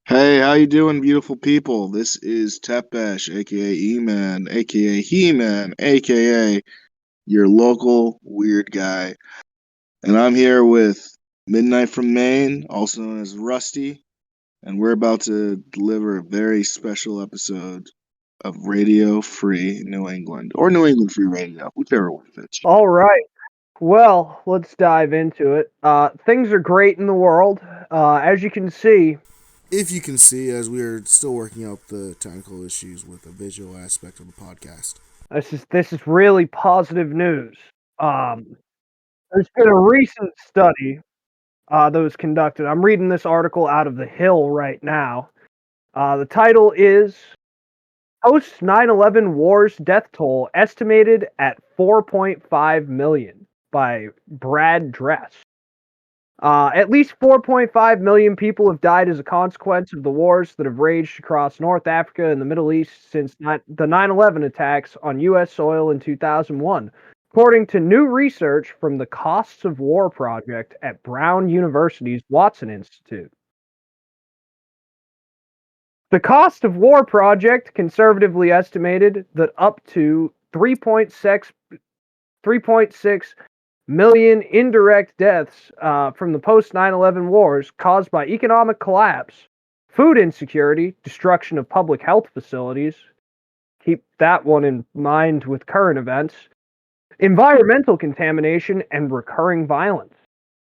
Hey, how you doing, beautiful people? This is Tepesh, aka E-Man, aka He-Man, aka your local weird guy. And I'm here with Midnight from Maine, also known as Rusty, and we're about to deliver a very special episode of Radio Free New England, or New England Free Radio, whichever one fits. All right. Well, let's dive into it. Things are great in the world. As you can see, If you can see, as we are still working out the technical issues with the visual aspect of the podcast. this is really positive news. Um, there's been a recent study that was conducted. I'm reading this article out of The Hill right now. The title is Post 9/11 Wars Death Toll Estimated at 4.5 million by Brad Dress. At least 4.5 million people have died as a consequence of the wars that have raged across North Africa and the Middle East since the 9/11 attacks on U.S. soil in 2001, according to new research from the Costs of War Project at Brown University's Watson Institute. The Cost of War Project conservatively estimated that up to 3.6 million indirect deaths from the post 9/11 wars caused by economic collapse, food insecurity, destruction of public health facilities. Keep that one in mind with current events. Environmental contamination and recurring violence.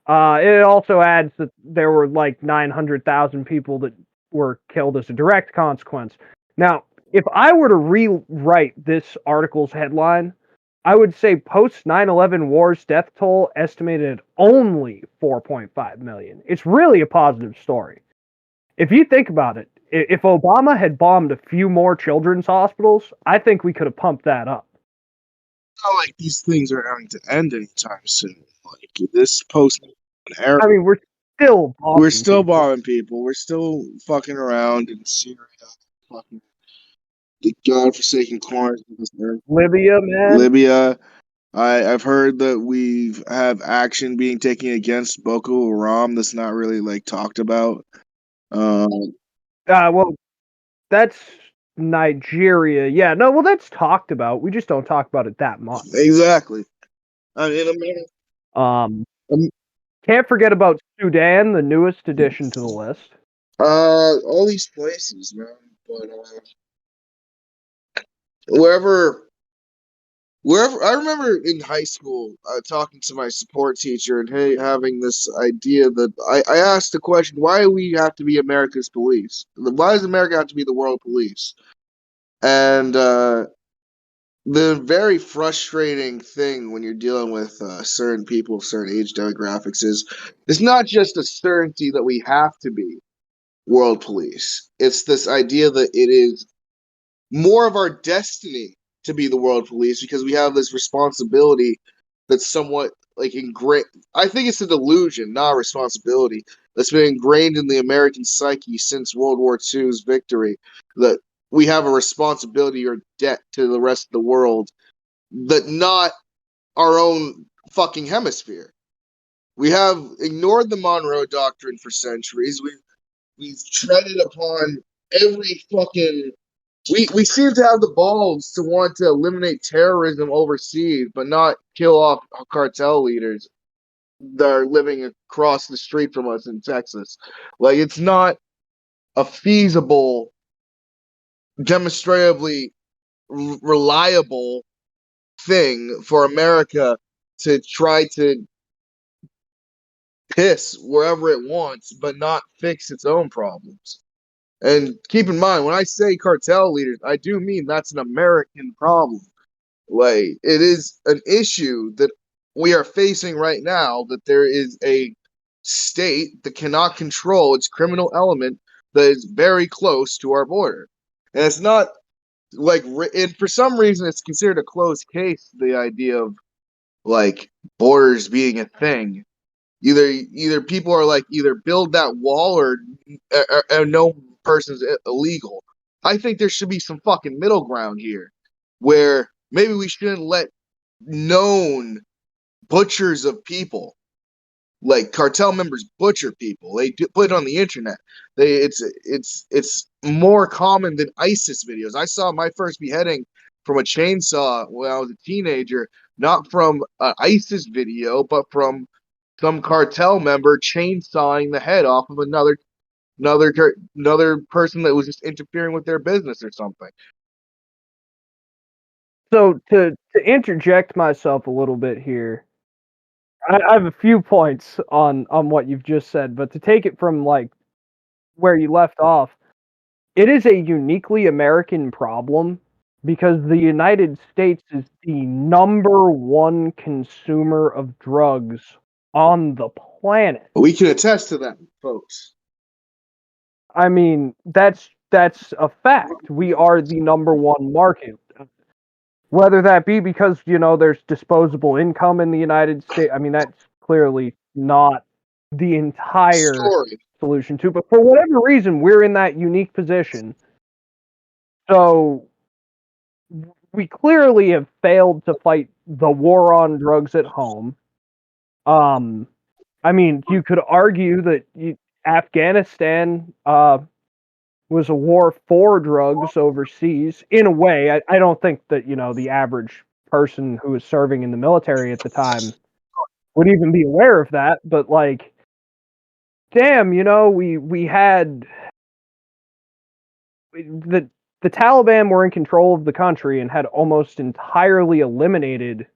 It also adds that there were like 900,000 people that were killed as a direct consequence. Now, if I were to rewrite this article's headline, I would say post 9/11 wars death toll estimated at only 4.5 million. It's really a positive story. If you think about it, if Obama had bombed a few more children's hospitals, I think we could have pumped that up. Not like these things are going to end anytime soon. Like this post era, I mean, we're still we're bombing still people. bombing people. We're still fucking around in Syria, fucking the godforsaken corners of this earth. Libya, man. Libya. I've heard that we've have action being taken against Boko Haram that's not really like talked about. Um, Well, that's Nigeria. Yeah, no, well, that's talked about. We just don't talk about it that much. exactly. I mean, America, Um, um, can't forget about Sudan, the newest addition to the list. all these places, man. But wherever wherever I remember in high school talking to my support teacher and hey having this idea that I asked the question, why do we have to be America's police? Why does America have to be the world police? And the very frustrating thing when you're dealing with certain people of certain age demographics is it's not just a certainty that we have to be world police. It's this idea that it is more of our destiny to be the world police because we have this responsibility that's somewhat like ingrained. I think it's a delusion, not a responsibility, that's been ingrained in the American psyche since World War II's victory. That we have a responsibility or debt to the rest of the world that not our own fucking hemisphere. We have ignored the Monroe Doctrine for centuries. We've treaded upon every fucking we seem to have the balls to want to eliminate terrorism overseas, but not kill off cartel leaders that are living across the street from us in Texas. Like it's not a feasible, demonstrably reliable thing for America to try to piss wherever it wants, but not fix its own problems. And keep in mind, when I say cartel leaders, I do mean that's an American problem. Like it is an issue that we are facing right now that there is a state that cannot control its criminal element that is very close to our border. And it's not like and for some reason it's considered a closed case, the idea of like borders being a thing. Either people are like either build that wall or no person's illegal. I think there should be some fucking middle ground here where maybe we shouldn't let known butchers of people like cartel members butcher people. They put it on the internet. It's more common than ISIS videos. I saw my first beheading from a chainsaw when I was a teenager, not from an ISIS video, but from some cartel member chainsawing the head off of another person that was just interfering with their business or something. So to interject myself a little bit here, I have a few points on what you've just said, but to take it from like where you left off, it is a uniquely American problem because the United States is the number one consumer of drugs on the planet. We can attest to that, folks. I mean, that's a fact. We are the number one market. Whether that be because, there's disposable income in the United States, I mean, that's clearly not the entire solution to, but for whatever reason, we're in that unique position. So we clearly have failed to fight the war on drugs at home. I mean, you could argue that Afghanistan was a war for drugs overseas. In a way, I don't think that, the average person who was serving in the military at the time would even be aware of that. But, like, damn, we had... The Taliban were in control of the country and had almost entirely eliminated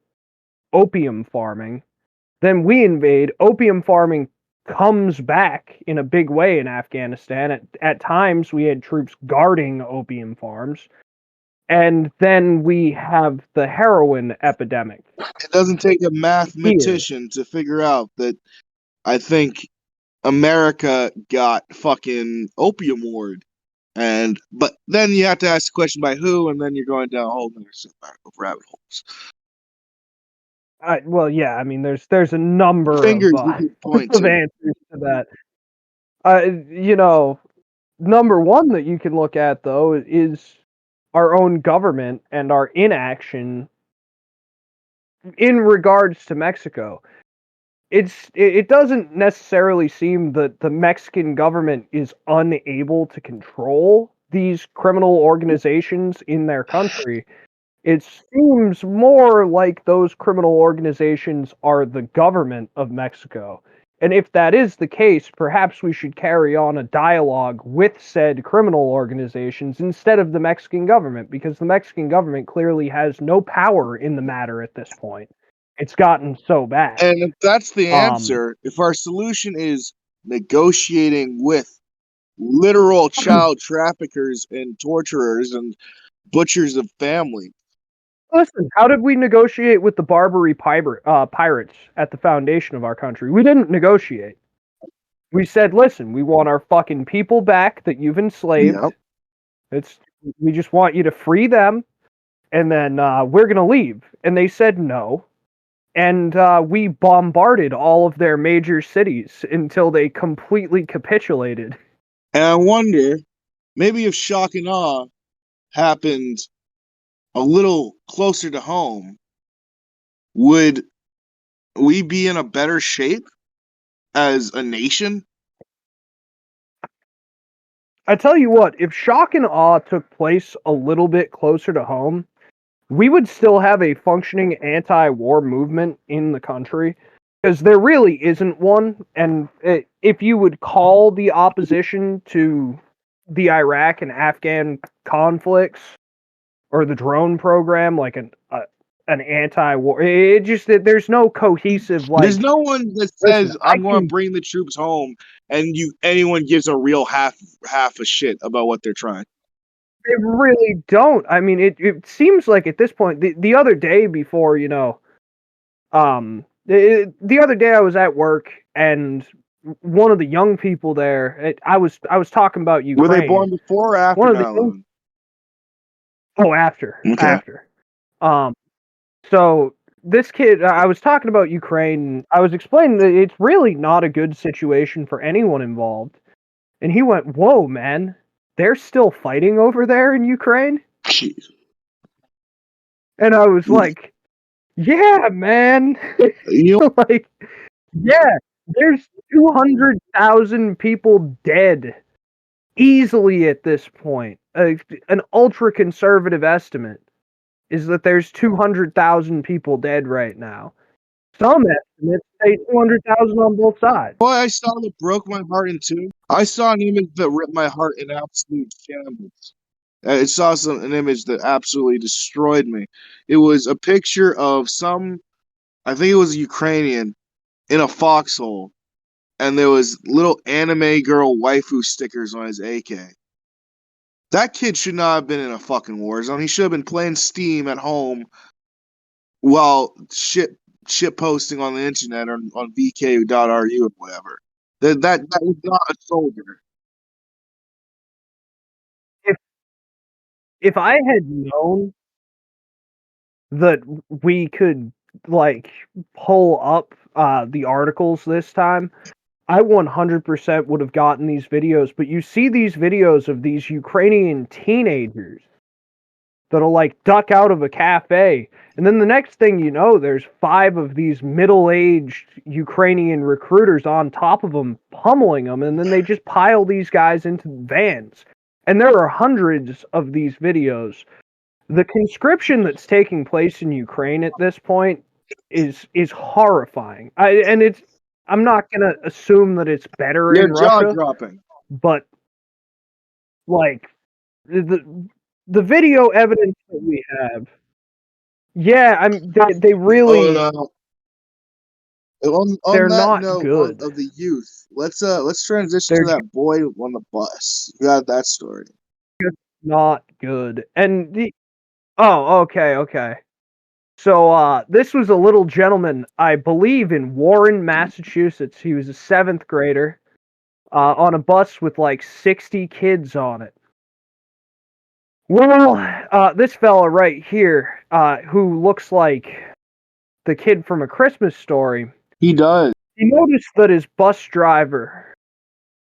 opium farming. Then we invade. Opium farming comes back in a big way in Afghanistan. At times, we had troops guarding opium farms. And then we have the heroin epidemic. It doesn't take a mathematician to figure out that I think America got fucking opium ward. But then you have to ask the question by who, and then you're going down a whole other set of rabbit holes. Well, yeah, I mean, there's a number of answers to that. Number one that you can look at, though, is our own government and our inaction in regards to Mexico. It doesn't necessarily seem that the Mexican government is unable to control these criminal organizations in their country. It seems more like those criminal organizations are the government of Mexico. And if that is the case, perhaps we should carry on a dialogue with said criminal organizations instead of the Mexican government, because the Mexican government clearly has no power in the matter at this point. It's gotten so bad. And if that's the answer, if our solution is negotiating with literal child traffickers and torturers and butchers of family. Listen, how did we negotiate with the Barbary pirates at the foundation of our country? We didn't negotiate. We said, listen, we want our fucking people back that you've enslaved. Yep. We just want you to free them, and then we're going to leave. And they said no. And we bombarded all of their major cities until they completely capitulated. And I wonder, maybe if shock and awe happened a little closer to home, would we be in a better shape as a nation? I tell you what, if shock and awe took place a little bit closer to home, we would still have a functioning anti-war movement in the country, because there really isn't one. And if you would call the opposition to the Iraq and Afghan conflicts or the drone program like an anti-war, there's no cohesive, like, there's no one that says I'm going to bring the troops home, and anyone gives a real half a shit about what they're trying. They really don't. I mean, it seems like at this point, the other day before, the other day I was at work, and one of the young people there, I was talking about Ukraine. Were they born before or after 9/11? After. Okay. After. So this kid, I was talking about Ukraine. I was explaining that it's really not a good situation for anyone involved. And he went, "Whoa, man. They're still fighting over there in Ukraine?" Jeez. And I was like, yeah, man. You know, like, yeah. There's 200,000 people dead easily at this point. An ultra conservative estimate is that there's 200,000 people dead right now. Some estimates say 200,000 on both sides. Boy, I saw that broke my heart in two. I saw an image that ripped my heart in absolute shambles. I saw an image that absolutely destroyed me. It was a picture of I think it was a Ukrainian, in a foxhole, and there was little anime girl waifu stickers on his AK. That kid should not have been in a fucking war zone. He should have been playing Steam at home while shit posting on the internet or on vk.ru or whatever. That is not a soldier. If I had known that we could like pull up the articles this time, I 100% would have gotten these videos. But you see these videos of these Ukrainian teenagers that'll like duck out of a cafe, and then the next thing you know, there's 5 of these middle-aged Ukrainian recruiters on top of them, pummeling them, and then they just pile these guys into vans. And there are hundreds of these videos. The conscription that's taking place in Ukraine at this point is horrifying. I'm not gonna assume that it's better in jaw Russia, dropping. but like the video evidence that we have, yeah, they really. Oh, no. On They're that not note good. of the youth, let's transition to that boy on the bus. You got that story. Not good. And okay. So this was a little gentleman, I believe, in Warren, Massachusetts. He was a 7th grader on a bus with like 60 kids on it. Well, this fella right here, who looks like the kid from A Christmas Story. He does. He noticed that his bus driver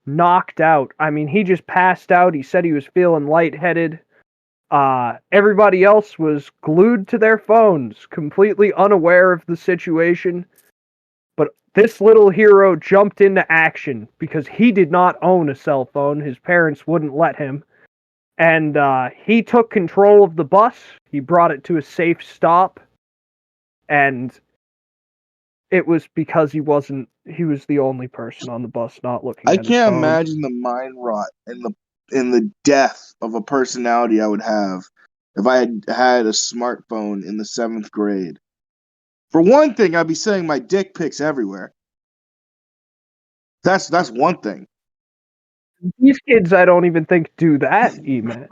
knocked out. I mean, he just passed out. He said he was feeling lightheaded. Everybody else was glued to their phones, completely unaware of the situation. But this little hero jumped into action because he did not own a cell phone. His parents wouldn't let him. And he took control of the bus. He brought it to a safe stop. And it was because he was the only person on the bus not looking at his phone. I can't imagine the mind rot and the death of a personality I would have if I had a smartphone in the 7th grade. For one thing, I'd be sending my dick pics everywhere. That's one thing. These kids, I don't even think do that, E-Man.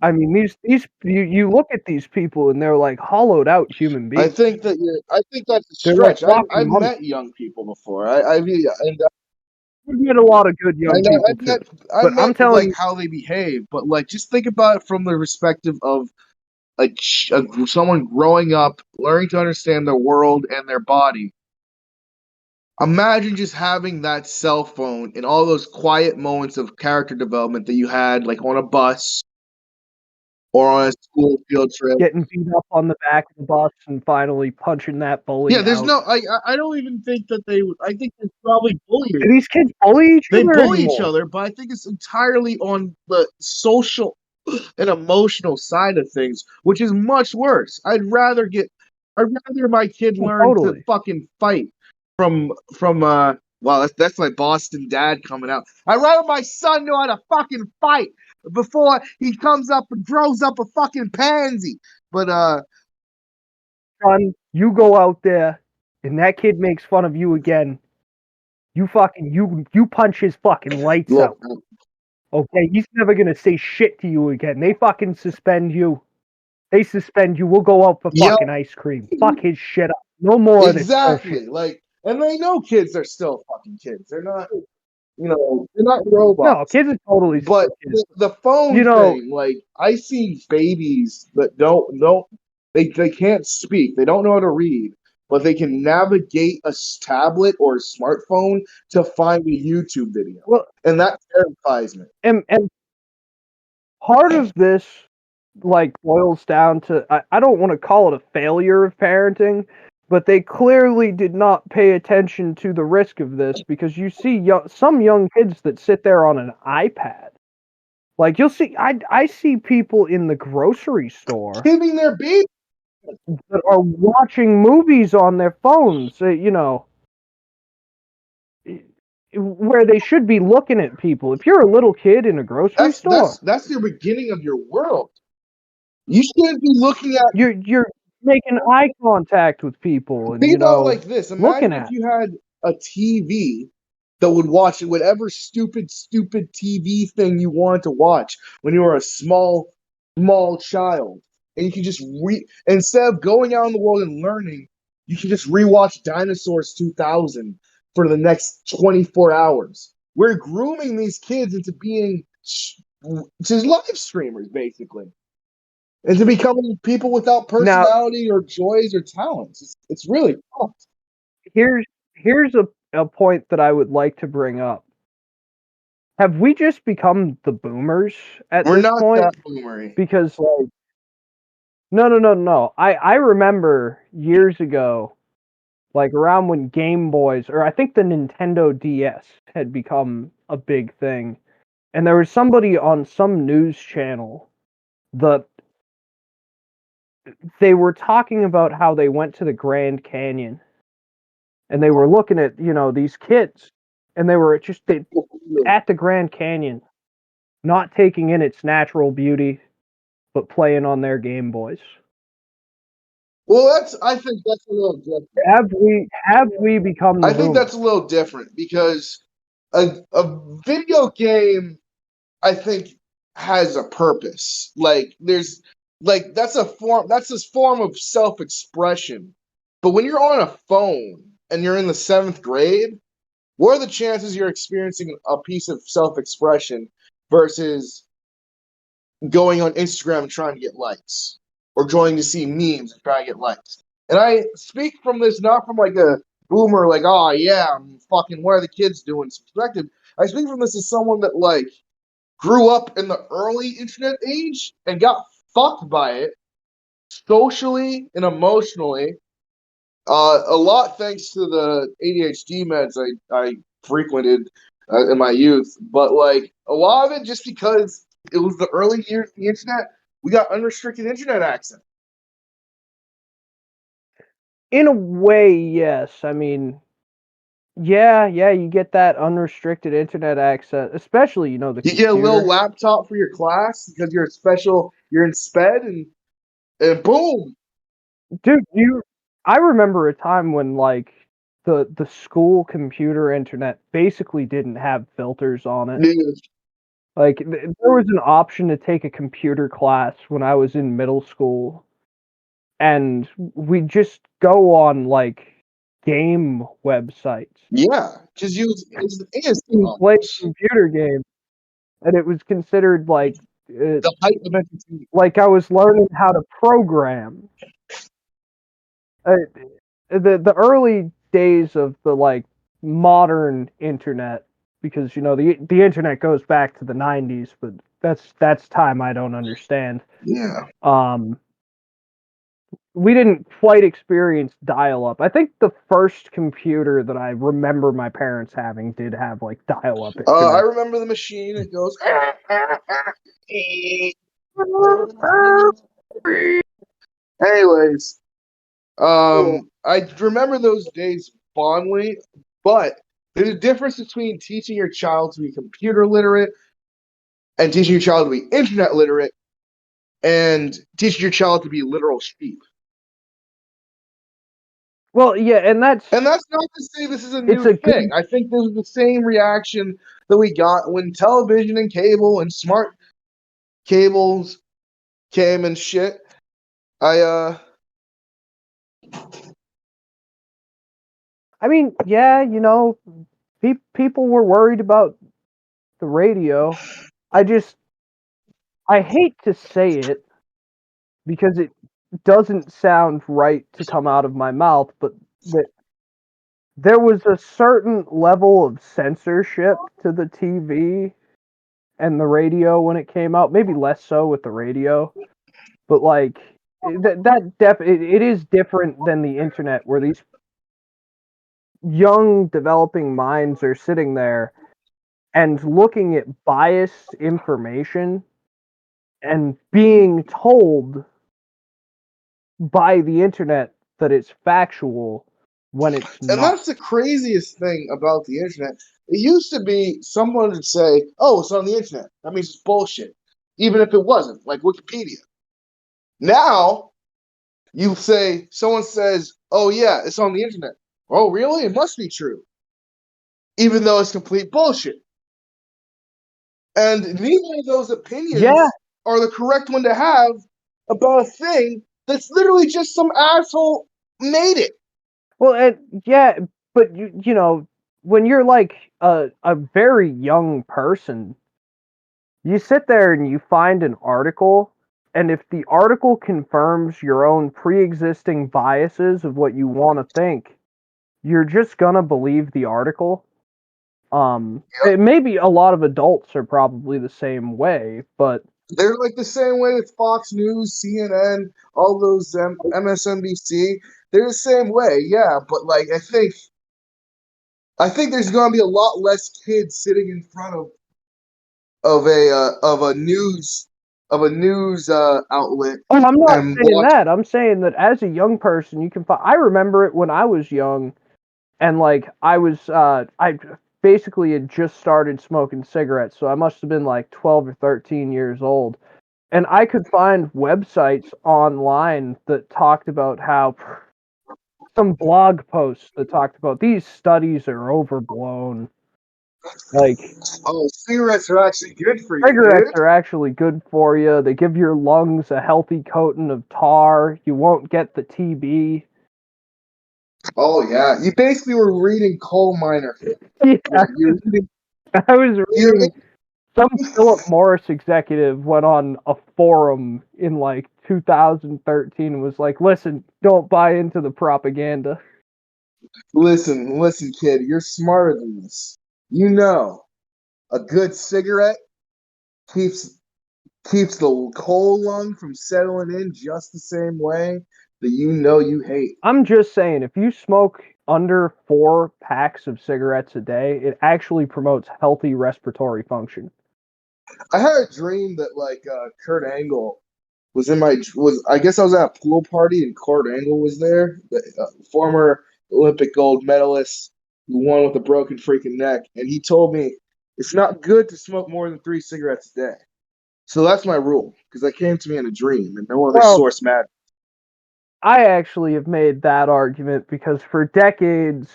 I mean, these you look at these people and they're like hollowed out human beings. I think that's a stretch. Like I've met young people before. I've met a lot of good young people too. But I'm telling you how they behave. But like, just think about it from the perspective of like someone growing up, learning to understand their world and their body. Imagine just having that cell phone in all those quiet moments of character development that you had, like on a bus or on a school field trip. Getting beat up on the back of the bus and finally punching that bully. Yeah, there's no. I don't even think that they would. I think there's probably bullying. Do these kids bully each other? They bully each other, but I think it's entirely on the social and emotional side of things, which is much worse. I'd rather my kid learn to fucking fight from wow, that's my Boston dad coming out. I'd rather my son know how to fucking fight before he comes up and grows up a fucking pansy. But son, you go out there and that kid makes fun of you again. You punch his fucking lights out. Okay, he's never gonna say shit to you again. They fucking suspend you. They suspend you. We'll go out for fucking ice cream. Fuck his shit up. No more of this bullshit. Like, and they know kids are still fucking kids. They're not, they're not robots. No, kids are totally. But the phone thing, like, I see babies that they can't speak. They don't know how to read, but they can navigate a tablet or a smartphone to find a YouTube video. Well, and that terrifies me. And part of this, like, boils down to, I don't want to call it a failure of parenting, but they clearly did not pay attention to the risk of this, because you see some young kids that sit there on an iPad. Like, you'll see, I see people in the grocery store Giving their baby. that are watching movies on their phones, where they should be looking at people. If you're a little kid in a grocery store, That's the beginning of your world. You shouldn't be looking at. you're making eye contact with people, and Think about it like this. looking Imagine if at. you had a TV that would watch whatever stupid TV thing you wanted to watch when you were a small child, and you could just instead of going out in the world and learning, you could just rewatch Dinosaurs 2000 for the next 24 hours. We're grooming these kids into being just live streamers, basically. And to becoming people without personality or joys or talents. It's really tough. Here's a point that I would like to bring up. Have we just become the boomers at We're this not point? that boomery. Because, like, no. I remember years ago, like around when Game Boys, or I think the Nintendo DS had become a big thing, and there was somebody on some news channel that they were talking about how they went to the Grand Canyon, and they were looking at, these kids, and they were just at the Grand Canyon, not taking in its natural beauty, but playing on their Game Boys. Well, I think that's a little different. Have we become the I think boomer? that's a little different because a video game, I think, has a purpose. Like that's this form of self-expression. But when you're on a phone and you're in the 7th grade, what are the chances you're experiencing a piece of self-expression versus going on Instagram and trying to get likes, or going to see memes and trying to get likes? And I speak from this not from like a boomer, like, oh yeah, I'm fucking, what are the kids doing perspective. I speak from this as someone that like grew up in the early internet age and got fucked by it socially and emotionally. A lot thanks to the ADHD meds I frequented in my youth, but like a lot of it just because it was the early years of the internet. We got unrestricted internet access. In a way, yes. I mean, yeah, you get that unrestricted internet access, especially, the You get a computer. little laptop for your class because you're in SPED, and boom. Dude, I remember a time when, like, the school computer internet basically didn't have filters on it. Dude. Like, there was an option to take a computer class when I was in middle school, and we just go on, like, game websites. Yeah, just use Play computer games, and it was considered like the height of entertainment. like I was learning how to program. The early days of the, like, modern internet, because the internet goes back to the 90s, but that's time I don't understand. Yeah. We didn't quite experience dial-up. I think the first computer that I remember my parents having did have, like, dial-up internet. I remember the machine. It goes. Anyways, I remember those days fondly, but there's a difference between teaching your child to be computer literate and teaching your child to be internet literate and teaching your child to be literal sheep. Well, yeah, and that's not to say this is a new thing. I think this is the same reaction that we got when television and cable and smart cables came and shit. I mean, yeah, people were worried about the radio. I hate to say it because it doesn't sound right to come out of my mouth, but there was a certain level of censorship to the TV and the radio when it came out. Maybe less so with the radio, but, like, it is different than the internet, where these young developing minds are sitting there and looking at biased information and being told by the internet that it's factual when it's And not. that's the craziest thing about the internet. It used to be someone would say, "Oh, it's on the internet. That means it's bullshit," even if it wasn't, like Wikipedia. Now you say someone says, "Oh yeah, it's on the internet." Oh, really? It must be true, even though it's complete bullshit. And neither of those Yeah, opinions are the correct one to have about a thing that's literally just some asshole made it. well, yeah, but you know, when you're like a very young person, you sit there and you find an article, and if the article confirms your own pre-existing biases of what you want to think, you're just gonna believe the article. Maybe a lot of adults are probably the same way, but They're like the same way with Fox News, CNN, all those MSNBC. They're the same way, yeah. But like, I think there's gonna be a lot less kids sitting in front of a news outlet oh, I'm not and saying watch. that. I'm saying that as a young person, you can find. I remember it when I was young, and like I basically had just started smoking cigarettes, so I must have been like 12 or 13 years old, and I could find websites online that talked about how some blog posts that talked about these studies are overblown. Like, Oh, cigarettes are actually good for you, cigarettes dude. are actually good for you. They give your lungs a healthy coating of tar. You won't get the TB. Oh yeah, you basically were reading coal miner. Yeah, You're reading. I was You're reading some Philip Morris executive went on a forum in like 2013 and was like, "Listen, don't buy into the propaganda." listen, kid. You're smarter than this. You know, a good cigarette keeps keeps the coal lung from settling in just the same way that you know you hate. I'm just saying, if you smoke under 4 packs of cigarettes a day, it actually promotes healthy respiratory function. I had a dream that like Kurt Angle was in my was I guess I was at a pool party and Kurt Angle was there, the former Olympic gold medalist who won with a broken freaking neck, and he told me it's not good to smoke more than 3 cigarettes a day. So that's my rule because that came to me in a dream and no other Well, source mattered. I actually have made that argument because for decades,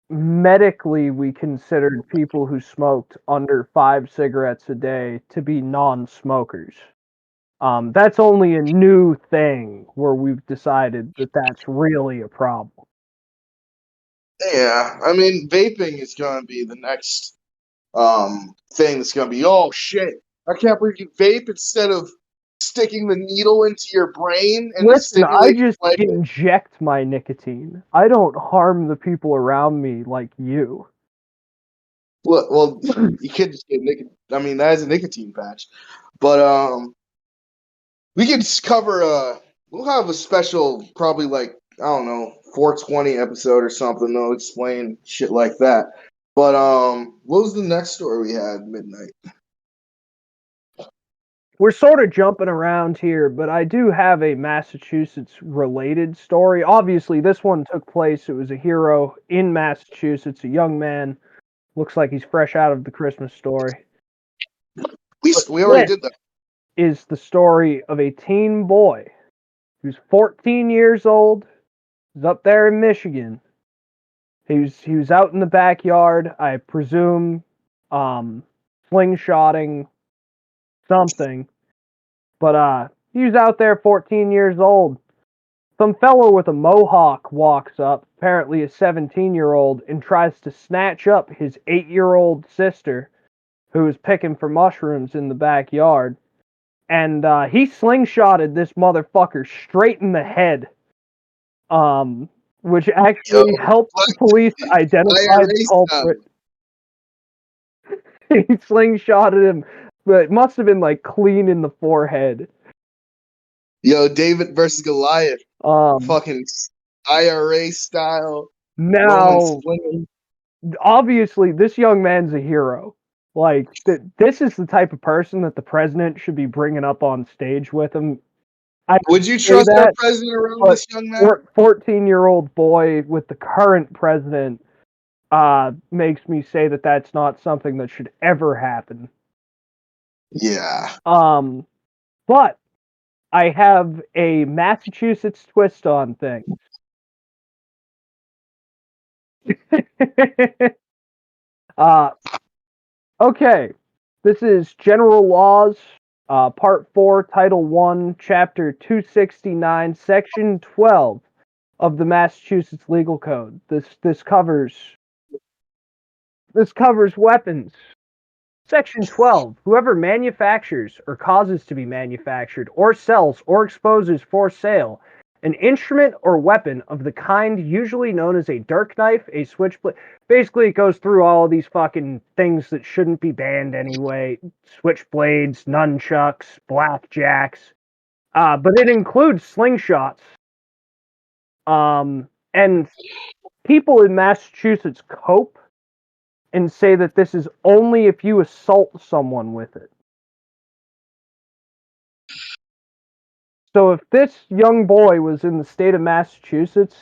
medically, we considered people who smoked under 5 cigarettes a day to be non-smokers. That's only a new thing where we've decided that that's really a problem. Yeah, I mean, vaping is going to be the next thing that's going to be, oh shit, I can't believe you vape instead of sticking the needle into your brain and Listen, I stimulating just like inject my nicotine. I don't harm the people around me like you. well, you could just get nicotine. I mean, that is a nicotine patch, but we could just cover we'll have a special probably like I don't know 420 episode or something. They'll explain shit like that. But what was the next story we had midnight? We're sort of jumping around here, but I do have a Massachusetts related story. Obviously, this one took place. It was a hero in Massachusetts, a young man. Looks like he's fresh out of the Christmas story. But We already this did that. is the story of a teen boy who's 14 years old. He's up there in Michigan. He was out in the backyard, I presume, slingshotting something. But he was out there 14 years old. Some fellow with a mohawk walks up, apparently a 17-year-old, and tries to snatch up his 8-year-old sister, who was picking for mushrooms in the backyard. And he slingshotted this motherfucker straight in the head, which Yo, actually helped the police identify the IRA style. culprit. He slingshotted him, but it must have been like clean in the forehead. Yo, David versus Goliath, Um, fucking IRA style, Roman now, splinter. obviously, this young man's a hero. Like, this is the type of person that the president should be bringing up on stage with him. I Would you say trust our that, president around but this young man? 14-year-old boy with the current president makes me say that that's not something that should ever happen. Yeah. But I have a Massachusetts twist on things. uh, okay, this is General Laws, Part 4, Title 1, Chapter 269, Section 12 of the Massachusetts Legal Code. This covers weapons. Section 12. Whoever manufactures or causes to be manufactured or sells or exposes for sale an instrument or weapon of the kind usually known as a dirk knife, a switchblade. Basically, it goes through all of these fucking things that shouldn't be banned anyway. Switchblades, nunchucks, blackjacks. But it includes slingshots. And people in Massachusetts cope and say that this is only if you assault someone with it. So if this young boy was in the state of Massachusetts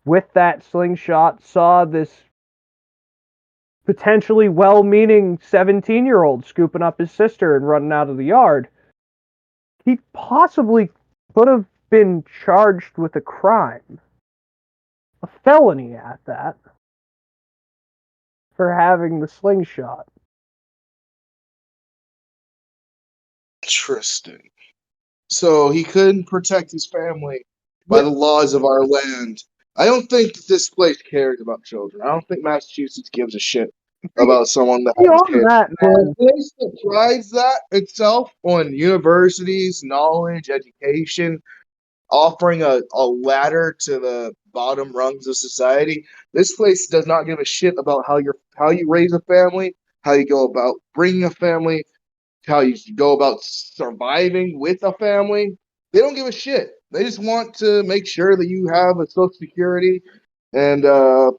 with that slingshot, saw this potentially well-meaning 17-year-old scooping up his sister and running out of the yard, he possibly could have been charged with a crime. A felony at that. For having the slingshot. Interesting. So he couldn't protect his family by the laws of our land. I don't think this place cares about children. I don't think Massachusetts gives a shit about someone that has Beyond kids. that, For man. a place that prides that itself on universities, knowledge, education, offering a ladder to the bottom rungs of society, this place does not give a shit about how you raise a family, how you go about bringing a family, how you go about surviving with a family. They don't give a shit. They just want to make sure that you have a social security and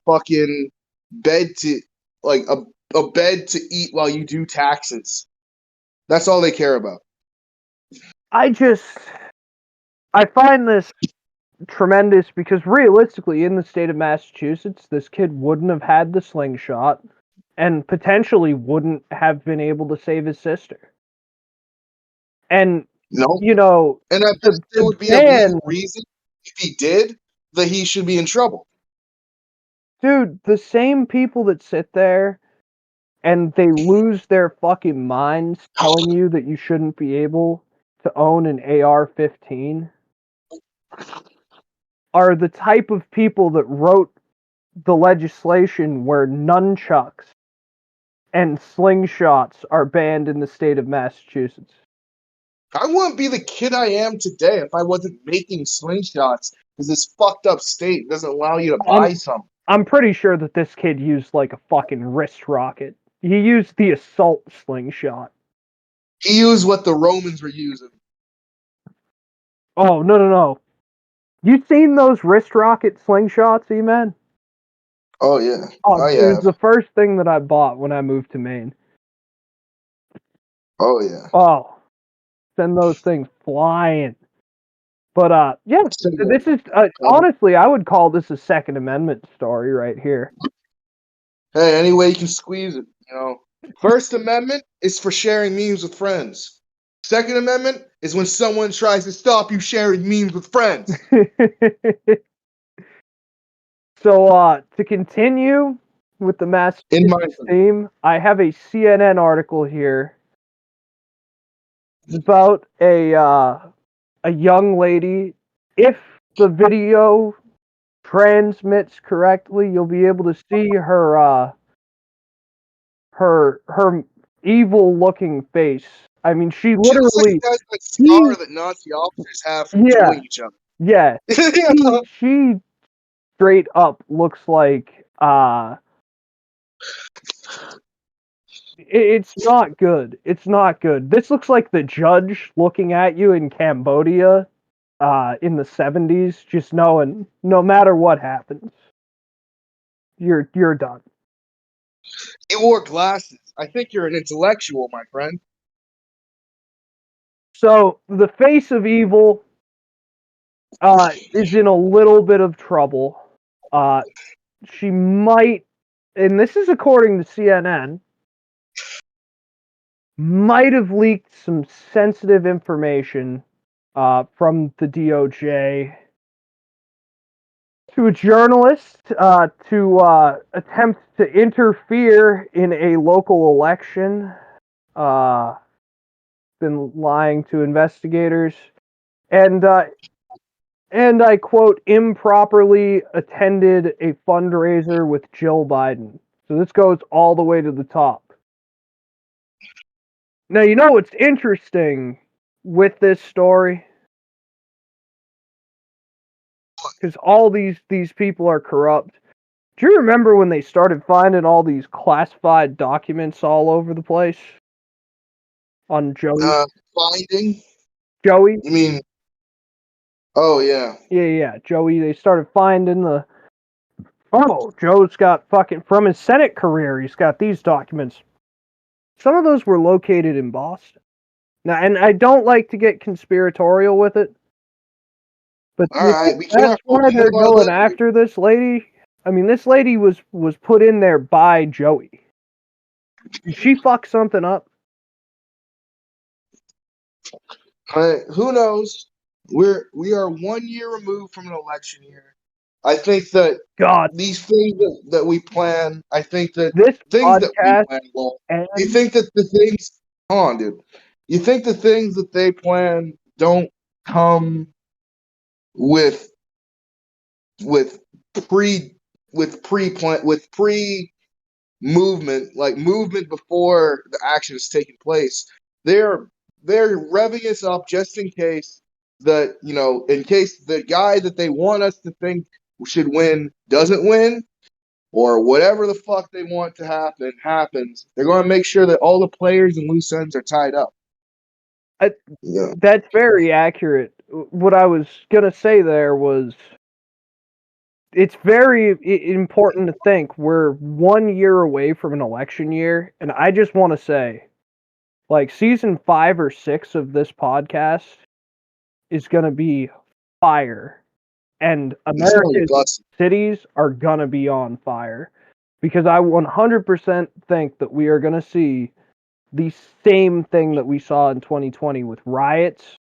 fucking bed to like a bed to eat while you do taxes. That's all they care about. I find this tremendous because realistically, in the state of Massachusetts, this kid wouldn't have had the slingshot and potentially wouldn't have been able to save his sister. And, No. you know, And I bet there would be a legal reason if he did that he should be in trouble. Dude, the same people that sit there and they lose their fucking minds telling you that you shouldn't be able to own an AR-15 are the type of people that wrote the legislation where nunchucks and slingshots are banned in the state of Massachusetts. I wouldn't be the kid I am today if I wasn't making slingshots because this fucked up state doesn't allow you to buy some. I'm pretty sure that this kid used like a fucking wrist rocket. He used the assault slingshot. He used what the Romans were using. Oh, no. You seen those wrist rocket slingshots, E-Man? Oh, yeah. Oh, I it was have. the first thing that I bought when I moved to Maine. Oh, yeah. Oh, send those things flying. But, yeah, this is, honestly, I would call this a Second Amendment story right here. Hey, any way you can squeeze it, you know. First Amendment is for sharing memes with friends. Second Amendment is when someone tries to stop you sharing memes with friends. So, to continue with the Massachusetts theme, I have a CNN article here. It's about a young lady. If the video transmits correctly, you'll be able to see her evil-looking face. I mean, she literally has that scar that Nazi officers have from killing each other. Yeah, she straight up looks like It's not good. It's not good. This looks like the judge looking at you in Cambodia in the 70s, just knowing no matter what happens, you're done. You wore glasses. I think you're an intellectual, my friend. So the face of evil is in a little bit of trouble. She might, and this is according to CNN, might have leaked some sensitive information from the DOJ to a journalist to attempt to interfere in a local election. Been lying to investigators, and I quote, improperly attended a fundraiser with Jill Biden. So this goes all the way to the top. Now, you know what's interesting with this story? Because all these people are corrupt. Do you remember when they started finding all these classified documents all over the place? On Joey? Finding? Joey? You mean... Oh, yeah. Yeah, Joey. They started finding the... Oh, Joe's got fucking... From his Senate career, he's got these documents. Some of those were located in Boston. Now, and I don't like to get conspiratorial with it, but that's why they're going after this lady. I mean, this lady was put in there by Joey. Did she fuck something up? Who knows? We are 1 year removed from an election year. I think that these things that we plan, I think that this things that we plan, well, you think that the things, hold on, dude. You think the things that they plan don't come with pre movement, like movement before the action is taking place. They're revving us up just in case that, you know, in case the guy that they want us to think should win doesn't win, or whatever the fuck they want to happen happens. They're going to make sure that all the players and loose ends are tied up. That's very accurate. What I was going to say there was, it's very important to think we're 1 year away from an election year, and I just want to say, like, season 5 or 6 of this podcast is going to be fire, and America's cities are going to be on fire, because I 100% think that we are going to see the same thing that we saw in 2020 with riots,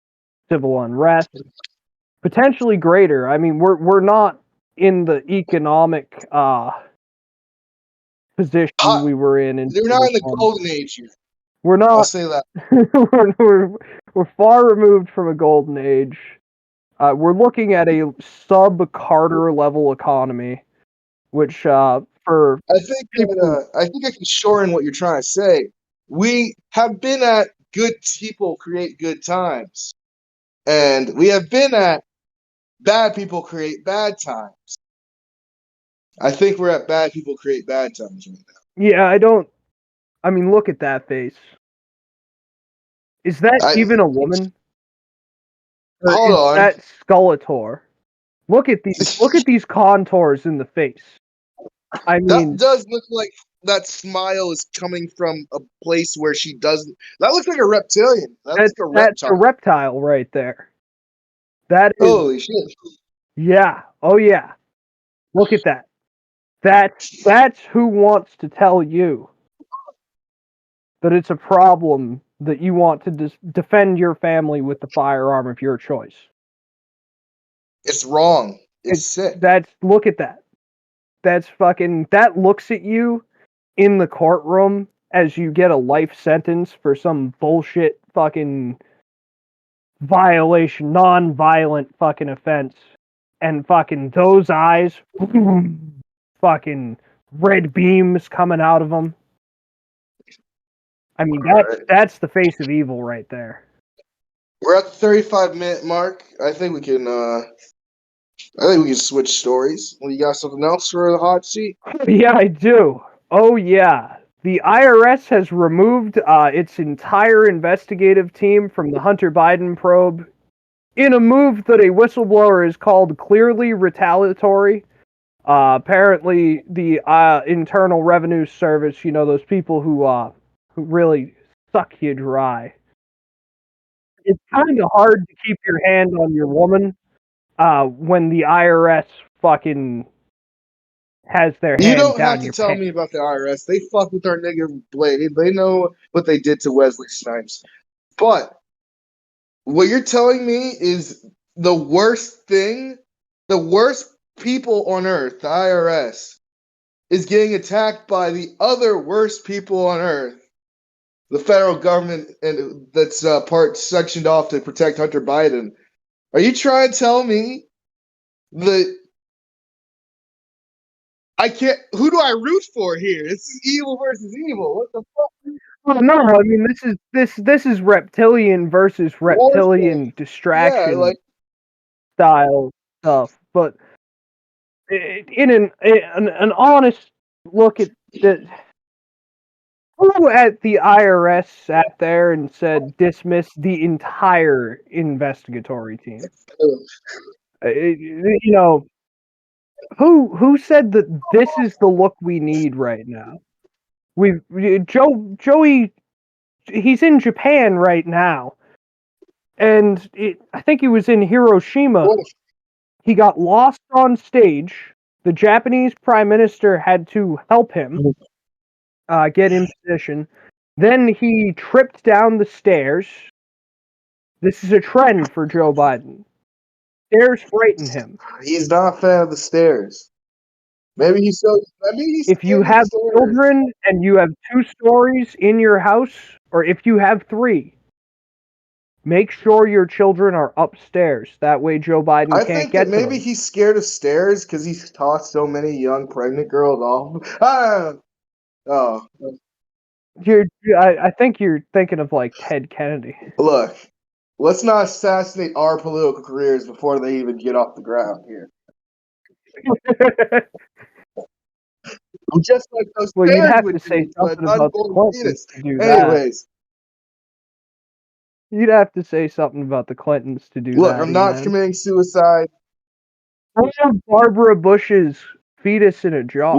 civil unrest, potentially greater. I mean, we're not in the economic position we were in. They're not in the golden age here. We're not. I'll say that. we're far removed from a golden age. We're looking at a sub-Carter level economy, which for I think I can shorten what you're trying to say. We have been at good people create good times, and we have been at bad people create bad times. I think we're at bad people create bad times right now. Yeah, I mean, look at that face. Is that even a woman? Hold on. That Skeletor. Look at these contours in the face. I mean, that does look like that smile is coming from a place where she doesn't. That looks like a reptilian. That's a reptile right there. That is. Holy shit. Yeah. Oh yeah. Look at that. That's who wants to tell you that it's a problem that you want to defend your family with the firearm of your choice. It's wrong. It's sick. Look at that. That looks at you in the courtroom as you get a life sentence for some bullshit fucking violation, non-violent fucking offense. And fucking those eyes, fucking red beams coming out of them. I mean, that's the face of evil right there. We're at the 35-minute mark. I think we can switch stories. Well, you got something else for the hot seat? Yeah, I do. Oh yeah. The IRS has removed its entire investigative team from the Hunter Biden probe in a move that a whistleblower has called clearly retaliatory. Apparently, the Internal Revenue Service, those people who really suck you dry. It's kind of hard to keep your hand on your woman when the IRS fucking has their You hand don't down have to your tell pants. me about the IRS. They fuck with our nigga Blade. They know what they did to Wesley Snipes. But what you're telling me is the worst thing, the worst people on earth, the IRS, is getting attacked by the other worst people on earth, the federal government, and that's part sectioned off to protect Hunter Biden. Are you trying to tell me that I can't? Who do I root for here? This is evil versus evil. What the fuck? Well, no, I mean this is reptilian versus reptilian Warfare. Yeah, distraction like style stuff, but in an honest look at the who at the IRS sat there and said dismiss the entire investigatory team. You know who said that this is the look we need right now? Joey, he's in Japan right now, and I think he was in Hiroshima. what if He got lost on stage. The Japanese prime minister had to help him get in position. Then he tripped down the stairs. This is a trend for Joe Biden. Stairs frighten him. he's not a fan of the stairs? Maybe he's so. Maybe he's If you scared of the have stairs. children and you have 2 stories in your house, or if you have 3, make sure your children are upstairs. That way Joe Biden I can't think get that to maybe them. he's scared of stairs because he's taught so many young pregnant girls off. Ah! Oh, I think you're thinking of like Ted Kennedy. look, let's not assassinate our political careers before they even get off the ground here. Just like those Well, you'd stairs have to would say do to an something about the unborn Clintons fetus. to do that. Anyways, You'd have to say something about the Clintons to do look, that. I'm not committing suicide. What's Barbara Bush's fetus in a jar?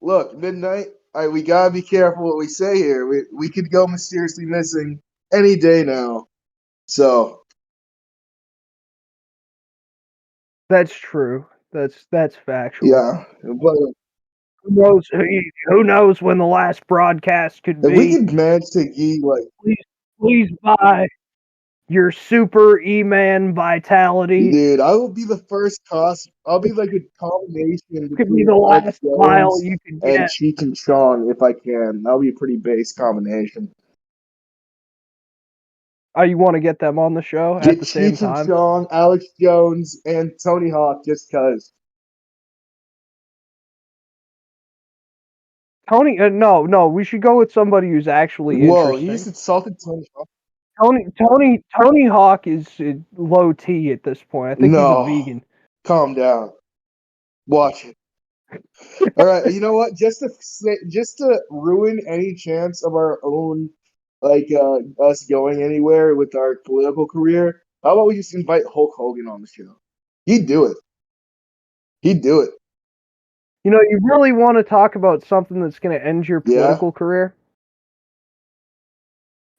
Look, midnight. We gotta be careful what we say here. We could go mysteriously missing any day now. So That's true. That's factual. yeah, but Who knows when the last broadcast could if we be? could manage to get like, Please buy your Super E-Man Vitality. dude, I will be the first cost. I'll be like a combination Could be between the Alex last vial Jones you could and get. Cheech and Chong if I can. That'll be a pretty base combination. Oh, you want to get them on the show Get at the same Cheech and time? Chong, Alex Jones, and Tony Hawk just cause. Tony, no, we should go with somebody who's actually Whoa, he interesting. just insulted Tony Hawk. Tony Hawk is low T at this point. I think he's a No, vegan. calm down. Watch it. All right, you know what? Just to ruin any chance of our own, like us going anywhere with our political career, how about we just invite Hulk Hogan on the show? He'd do it. He'd do it. You really want to talk about something that's going to end your Yeah. political career?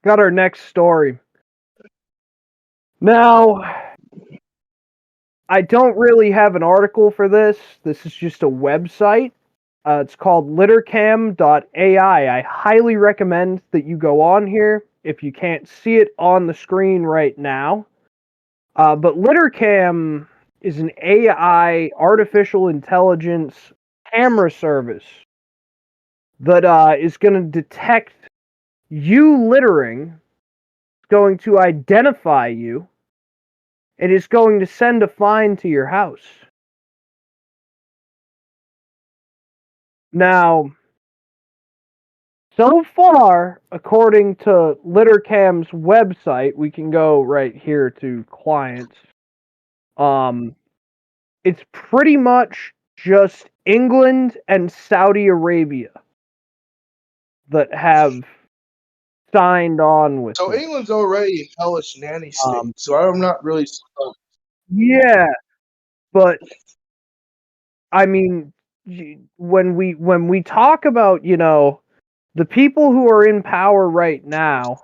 Got our next story. Now, I don't really have an article for this. This is just a website. It's called littercam.ai. I highly recommend that you go on here if you can't see it on the screen right now. But Littercam is an AI, artificial intelligence camera service that is going to detect you littering, going to identify you, and is going to send a fine to your house. Now, so far, according to Littercam's website, we can go right here to clients. It's pretty much just England and Saudi Arabia. that have signed on with So it. England's already a hellish nanny state, so I'm not really surprised. Yeah, but I mean, when we talk about, the people who are in power right now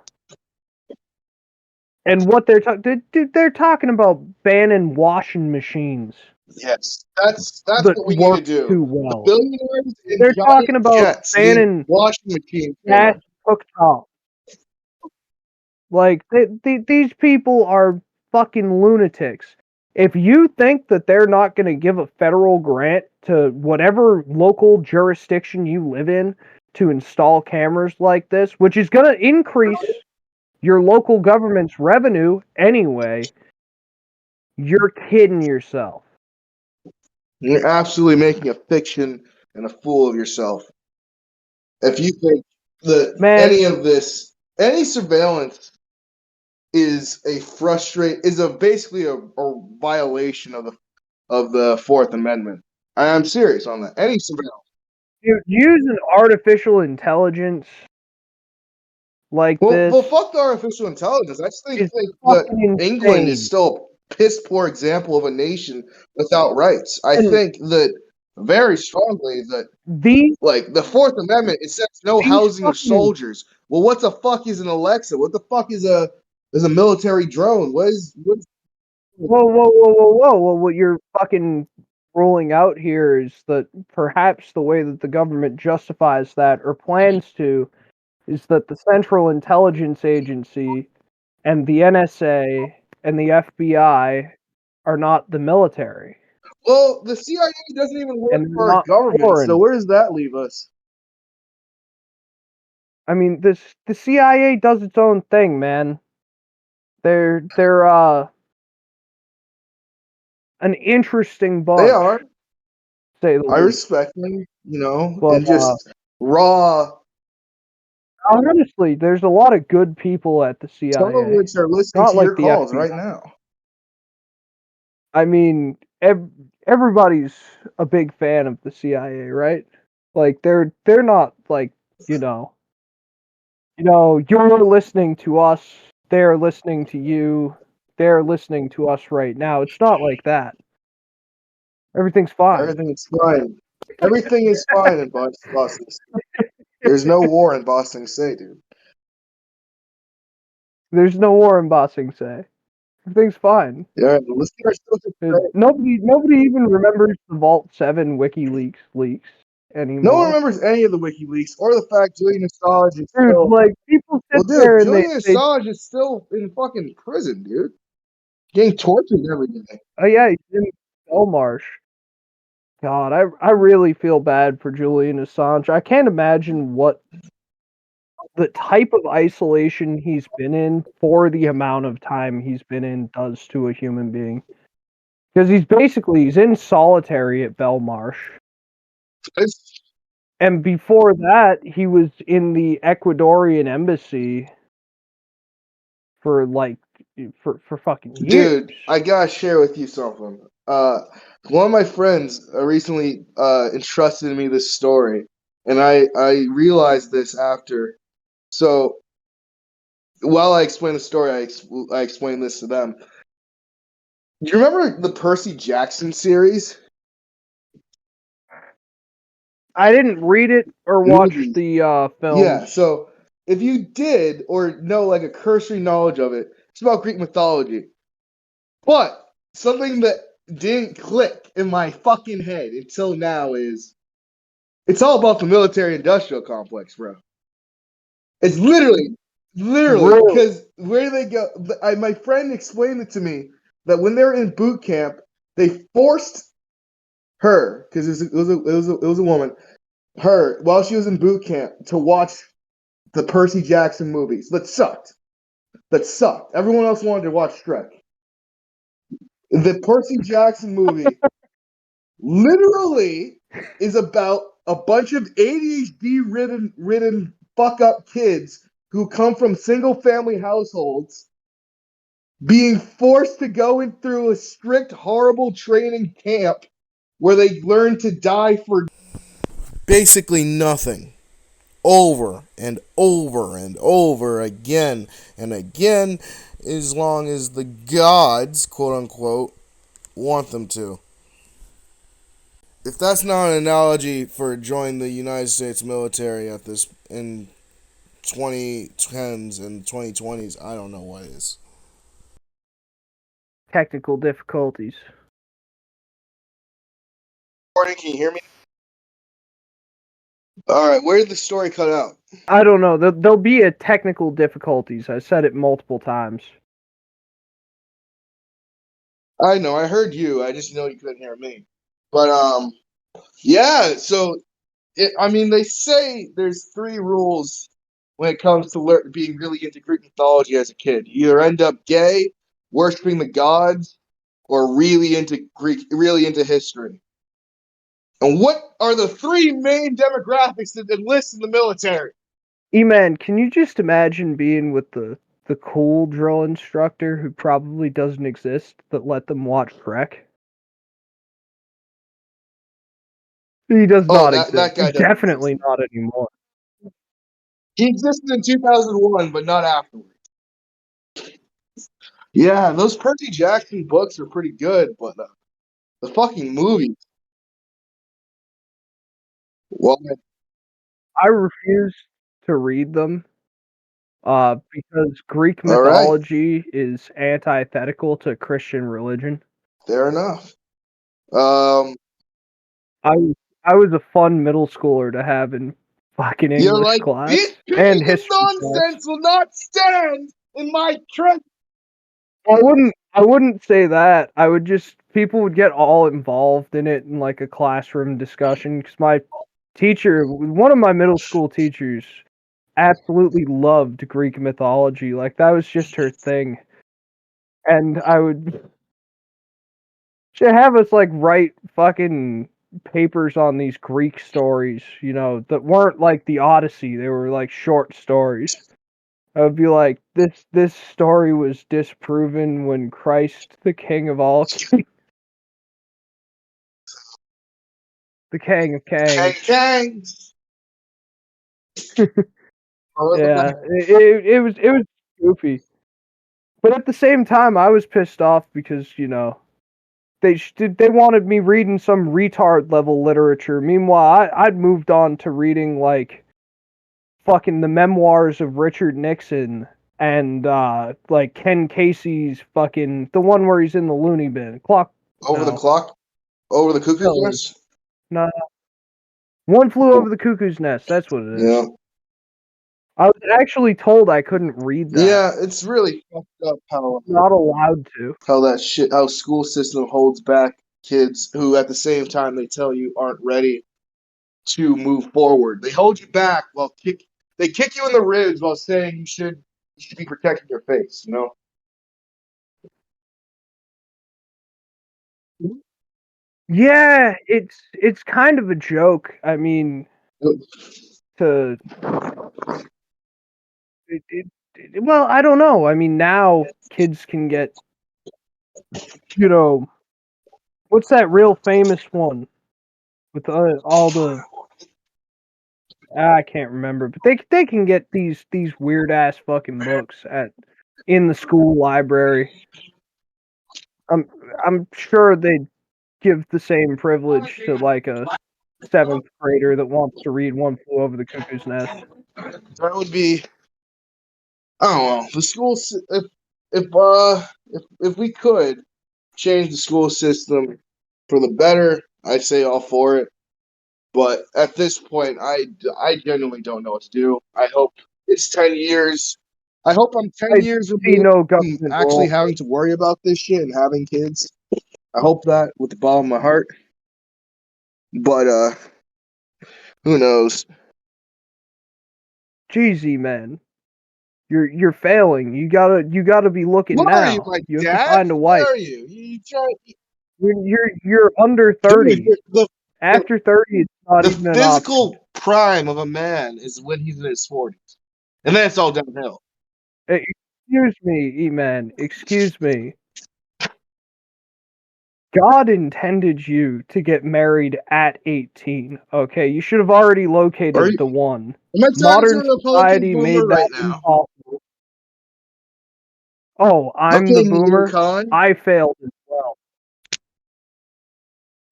and what they're talking about banning washing machines Yes, that's that what we need to work do. too The well. billionaires and They're talking giant about jets need banning washing machines. gas cooktops. Like these people are fucking lunatics. If you think that they're not going to give a federal grant to whatever local jurisdiction you live in to install cameras like this, which is going to increase your local government's revenue anyway, you're kidding yourself. You're absolutely making a fiction and a fool of yourself. If you think that Man, any surveillance is basically a violation of the Fourth Amendment. I am serious on that. Any surveillance. dude, using artificial intelligence like this Well, fuck the artificial intelligence. I just think is that fucking England is insane. still a piss poor example of a nation without rights. I And think that very strongly that these like the Fourth Amendment, it says no these housing of fucking soldiers. Well, what the fuck is an Alexa? What the fuck is a military drone? What's whoa. What you're fucking ruling out here is that perhaps the way that the government justifies that or plans to is that the Central Intelligence Agency and the NSA and the FBI are not the military. Well, the CIA doesn't even work And they're for our not government, so foreign. where does that leave us? I mean, the CIA does its own thing, man. They're an interesting bunch. They are. Say the I least. respect them, But and just raw. honestly, there's a lot of good people at the Some of CIA. which are listening Not to your like the calls FBI. right now. I mean, everybody's a big fan of the CIA, right? Like they're not like, you know, you're listening to us, they're listening to you, they're listening to us right now. It's not like that. Everything's fine. Everything is fine. Everything is fine in Boston. There's no war in Boston State, dude. There's no war in Bossing Say. Everything's fine. Yeah, the listeners still Nobody even remembers the Vault 7 WikiLeaks leaks no one anymore. remembers any of the WikiLeaks or the fact Julian Assange is Dude, still. like people Well, sit dude, there and Julian they Assange is still in fucking prison, dude. Getting tortured every day. oh yeah, he's in Belmarsh. God, I really feel bad for Julian Assange. I can't imagine what the type of isolation he's been in for the amount of time he's been in does to a human being. Because he's in solitary at Belmarsh. It's, And before that, he was in the Ecuadorian embassy for for fucking years. dude, I gotta share with you something. One of my friends recently entrusted me this story, and I realized this after. So while I explain the story, I explained this to them. Do you remember the Percy Jackson series? I didn't read it or watch Movies. the films. Yeah, so if you did or know like a cursory knowledge of it, it's about Greek mythology. But something that didn't click in my fucking head until now is it's all about the military industrial complex, bro. It's literally Really? because where do they go? My friend explained it to me that when they were in boot camp, they forced her because it was a woman, her while she was in boot camp to watch the Percy Jackson movies. That sucked. That sucked. Everyone else wanted to watch Shrek. The Percy Jackson movie literally is about a bunch of ADHD ridden fuck up kids who come from single family households being forced to go in through a strict horrible training camp where they learn to die for Basically nothing. over and over and over again and again, as long as the gods, quote unquote, want them to. If that's not an analogy for joining the United States military at this in 2010s and 2020s, I don't know what is. Technical difficulties. Can you hear me? All right, where did the story cut out? I don't know. There'll be a technical difficulties. I said it multiple times. I know, I heard you. I just know you couldn't hear me. But yeah. So I mean, they say there's 3 rules when it comes to being really into Greek mythology as a kid. You either end up gay, worshiping the gods, or really into history. And what are the 3 main demographics that enlist in the military? E-Man, can you just imagine being with the cool drill instructor who probably doesn't exist that let them watch Shrek? He does not that exist. guy doesn't Definitely exist. not anymore. He existed in 2001, but not afterwards. Yeah, those Percy Jackson books are pretty good, but the fucking movies. Well, I refuse to read them because Greek all right, mythology is antithetical to Christian religion. fair enough. Um, I I was a fun middle schooler to have in fucking you're English like, class this and piece of history class. nonsense will not stand in my trench. I wouldn't say that. I would just people would get all involved in it in like a classroom discussion because my teacher, one of my middle school teachers, absolutely loved Greek mythology. Like that was just her thing. And I would she'd have us like write fucking papers on these Greek stories, you know, that weren't like the Odyssey. They were like short stories. I would be like, this story was disproven when Christ, the King of all kings, the King of Kang Kangs. Kangs. Yeah, it was goofy, but at the same time, I was pissed off because you know they wanted me reading some retard level literature. Meanwhile, I'd moved on to reading like fucking the memoirs of Richard Nixon and like Ken Casey's fucking the one where he's in the loony bin. Clock. Over the No, clock, over the cuckoo's no, nest. no. One Flew Over the Cuckoo's Nest. That's what it is. Yeah, I was actually told I couldn't read that. yeah. It's really fucked up Not allowed to. how school system holds back kids who, at the same time, they tell you aren't ready to move forward. They hold you back while they kick you in the ribs while saying you should be protecting your face. You know. Yeah, it's kind of a joke. I mean, to well, I don't know. I mean, now kids can get, you know, what's that real famous one with all the I can't remember, but they can get these weird ass fucking books at in the school library. I'm sure they'd give the same privilege to like a 7th grader that wants to read One Flew Over the Cuckoo's Nest. That would be. I don't know. The school if we could change the school system for the better, I'd say all for it. But at this point, I genuinely don't know what to do. I hope it's 10 years. I hope I'm 10 years See removed no from government actually role. having to worry about this shit and having kids. I hope that with the bottom of my heart. But who knows? Jeezy, man, you're failing. You gotta be looking What are you, now. my You have to dad? find a What wife. are you? You try, You're under dude, 30. the After 30, it's not the even an option. physical prime of a man is when he's in his 40s, and then it's all downhill. Excuse me, E-Man. Excuse me. God intended you to get married at 18. Okay, you should have already Are located you, the one. am I talking to Modern a Republican society boomer made right that now? impossible. Oh, I'm Okay, the Neil boomer. Khan. I failed as well.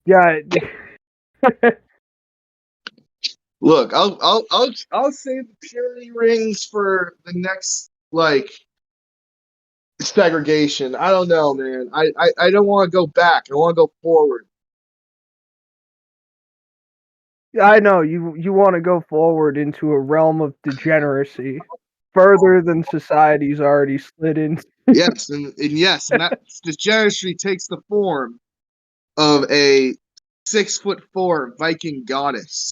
Yeah. Look, I'll save the purity rings for the next like segregation. I don't know, man. I don't want to go back. I want to go forward. I know you want to go forward into a realm of degeneracy further than society's already slid in. Yes, and yes, and that degeneracy takes the form of a 6'4" Viking goddess.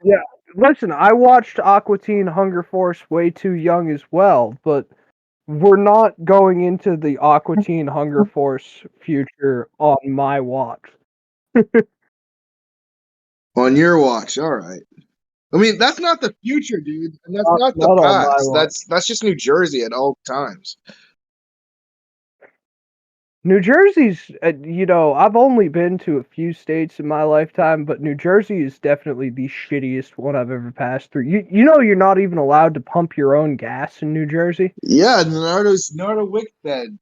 Yeah, listen, I watched Aqua Teen Hunger Force way too young as well, but we're not going into the Aqua Teen Hunger Force future on my watch. On your watch, all right. I mean, that's not the future, dude, and that's Not, not the not on my past. watch. That's just New Jersey at all times. New Jersey's, I've only been to a few states in my lifetime, but New Jersey is definitely the shittiest one I've ever passed through. You know, you're not even allowed to pump your own gas in New Jersey. Yeah, Nardo Wickbed.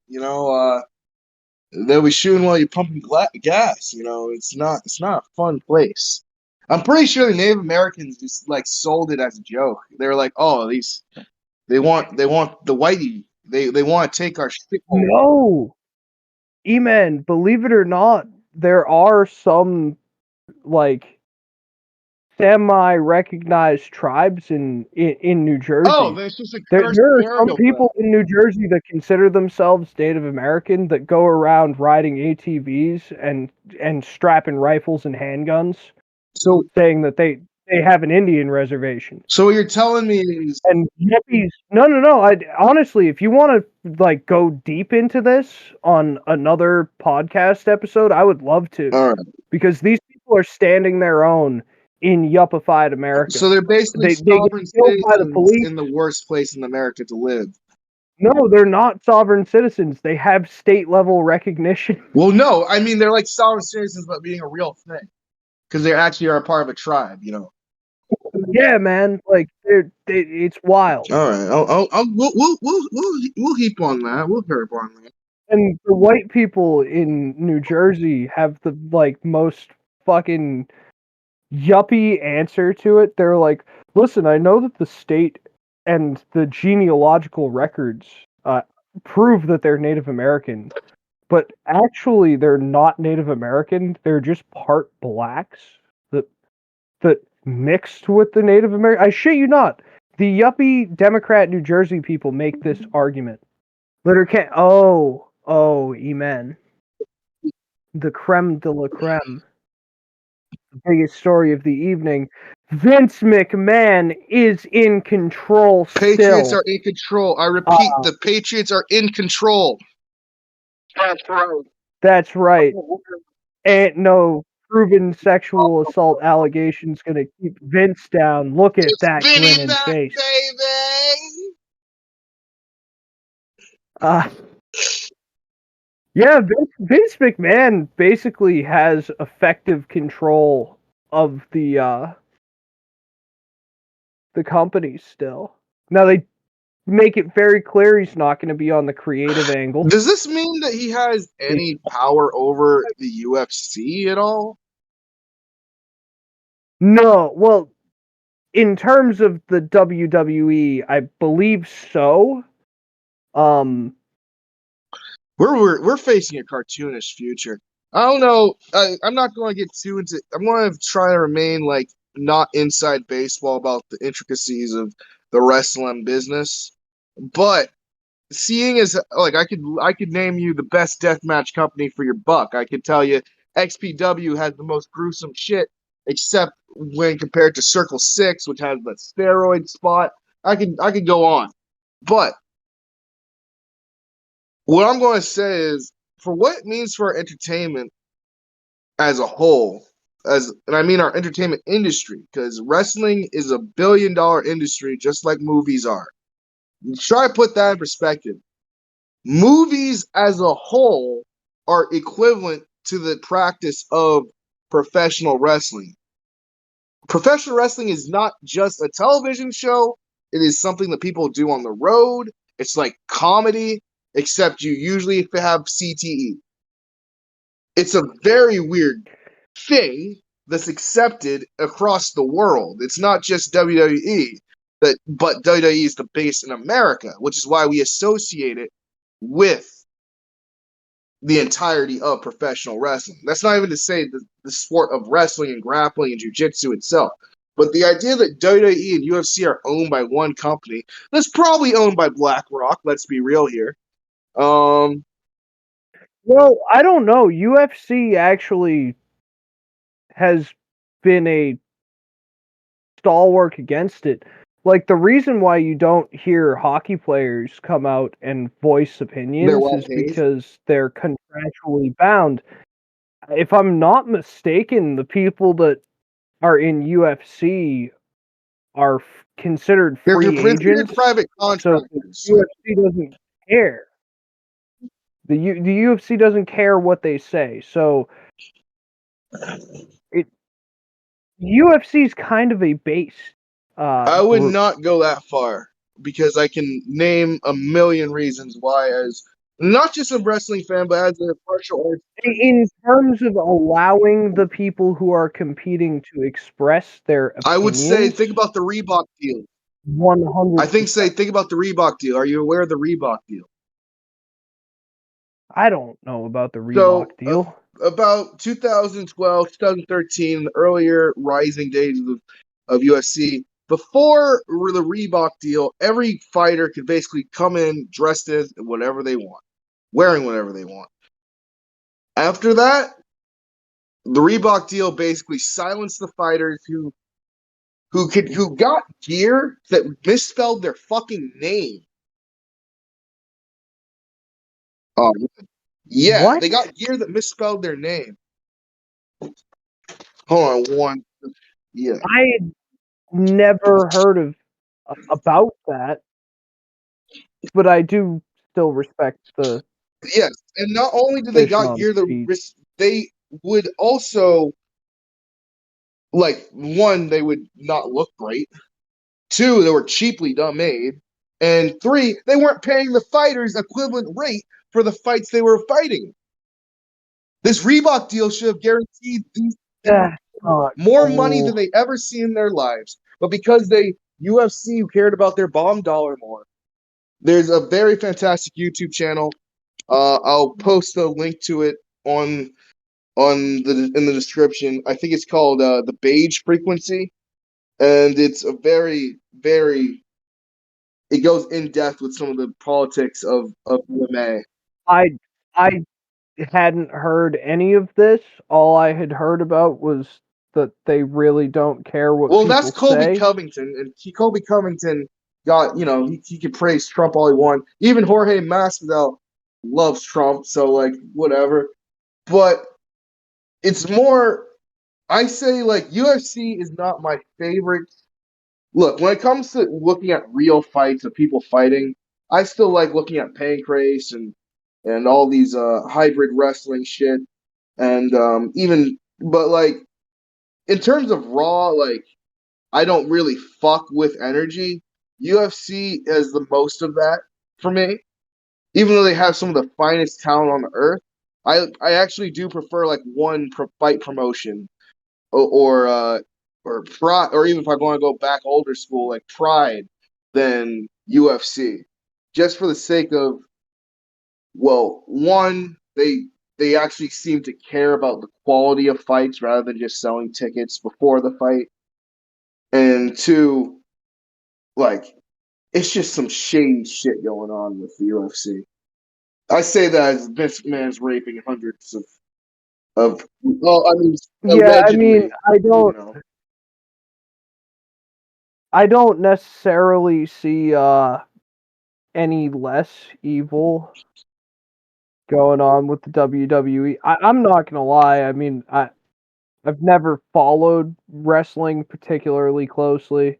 They'll be shooting while you're pumping gas. It's not a fun place. I'm pretty sure the Native Americans just like sold it as a joke. They were like, "Oh, these they want the whitey. They want to take our shithole." No, E-man, believe it or not, there are some like semi-recognized tribes in New Oh, Jersey. there's just a cursed There are some burial ground. people in New Jersey that consider themselves Native American that go around riding ATVs and strapping rifles and handguns, So, saying that they have an Indian reservation. so what you're telling me is, And yippies, no. I honestly, if you want to like go deep into this on another podcast episode, I would love to, all right. because these people are standing their own in yuppified America. So they're basically They get sovereign killed by the citizens police. in the worst place in America to live. No, they're not sovereign citizens. They have state level recognition. Well, no, I mean they're like sovereign citizens, but being a real thing because they actually are a part of a tribe. Yeah, man. Like it's wild. All right, we'll heap on that. We'll herb on that. And the white people in New Jersey have the like most fucking yuppie answer to it. They're like, listen, I know that the state and the genealogical records prove that they're Native American, but actually they're not Native American. They're just part blacks that mixed with the Native American. I shit you not. The yuppie Democrat New Jersey people make this argument. Letterkenny. Oh, amen. The creme de la creme. The biggest story of the evening. Vince McMahon is in control Patriots still. are in control. I repeat, the Patriots are in control. That's right. Ain't no proven sexual assault allegations gonna keep Vince down. Look at that Vinny grinning Mac, face. baby. Yeah, Vince McMahon basically has effective control of the company still. Now they make it very clear he's not going to be on the creative angle. Does this mean that he has any power over the UFC at all? No, well, in terms of the WWE, I believe so. We're facing a cartoonish future. I don't know. I'm not going to get too into. I'm going to try to remain like not inside baseball about the intricacies of the wrestling business. But seeing as like I could name you the best deathmatch company for your buck. I could tell you XPW has the most gruesome shit, except when compared to Circle Six, which has the steroid spot. I could go on, but what I'm going to say is for what it means for our entertainment as a whole, and I mean our entertainment industry, because wrestling is a billion-dollar industry just like movies are. Try to put that in perspective. Movies as a whole are equivalent to the practice of professional wrestling. Professional wrestling is not just a television show, it is something that people do on the road. It's like comedy, except you usually have CTE. It's a very weird thing that's accepted across the world. It's not just WWE, but WWE is the base in America, which is why we associate it with the entirety of professional wrestling. That's not even to say the sport of wrestling and grappling and jiu-jitsu itself. But the idea that WWE and UFC are owned by one company, that's probably owned by BlackRock, let's be real here. Well, I don't know. UFC actually has been a stalwart against it. Like, the reason why you don't hear hockey players come out and voice opinions well is paid. because they're contractually bound. If I'm not mistaken, the people that are in UFC are considered They're free considered agents, private so the contractors. UFC doesn't care. The UFC doesn't care what they say, so UFC's kind of a base. I would Group. not go that far because I can name a million reasons why, as not just a wrestling fan, but as a martial arts. In terms of allowing the people who are competing to express their opinions. I would say think about the Reebok deal. 100%. Think about the Reebok deal. Are you aware of the Reebok deal? I don't know about the Reebok deal. About 2012, 2013, the earlier rising days of UFC, before the Reebok deal, every fighter could basically come in dressed as whatever they want, wearing whatever they want. After that, the Reebok deal basically silenced the fighters who got gear that misspelled their fucking name. Yeah, What? they got gear that misspelled their name. Hold on one. Yeah. I had never heard of about that, but I do still respect the Yes, and not only did they got on gear speech. they would also like one, they would not look great. Two, they were cheaply done made. And three, they weren't paying the fighters equivalent rate for the fights they were fighting. This Reebok deal should have guaranteed these more money than they ever see in their lives. But because UFC cared about their bottom dollar more, there's a very fantastic YouTube channel. I'll post a link to it on in the description. I think it's called the Beige Frequency, and it's a very it goes in depth with some of the politics of MMA. I hadn't heard any of this. All I had heard about was that they really don't care what Well, people that's Colby say. Covington, and Colby Covington got he could praise Trump all he wants. Even Jorge Masvidal loves Trump, so like whatever. But it's more. I say like UFC is not my favorite. Look, when it comes to looking at real fights of people fighting, I still like looking at Pancrase and all these hybrid wrestling shit, and even but like in terms of Raw, like I don't really fuck with energy. UFC has the most of that for me, even though they have some of the finest talent on the earth. I actually do prefer like one fight promotion or Pride, or even if I want to go back older school, like Pride, than UFC, just for the sake of, well, one, they actually seem to care about the quality of fights rather than just selling tickets before the fight, and two, like it's just some shady shit going on with the UFC. I say that as Vince McMahon's raping hundreds of well, I mean, Yeah, I allegedly, mean, I don't necessarily see any less evil going on with the WWE. I'm not gonna lie. I mean, I've never followed wrestling particularly closely.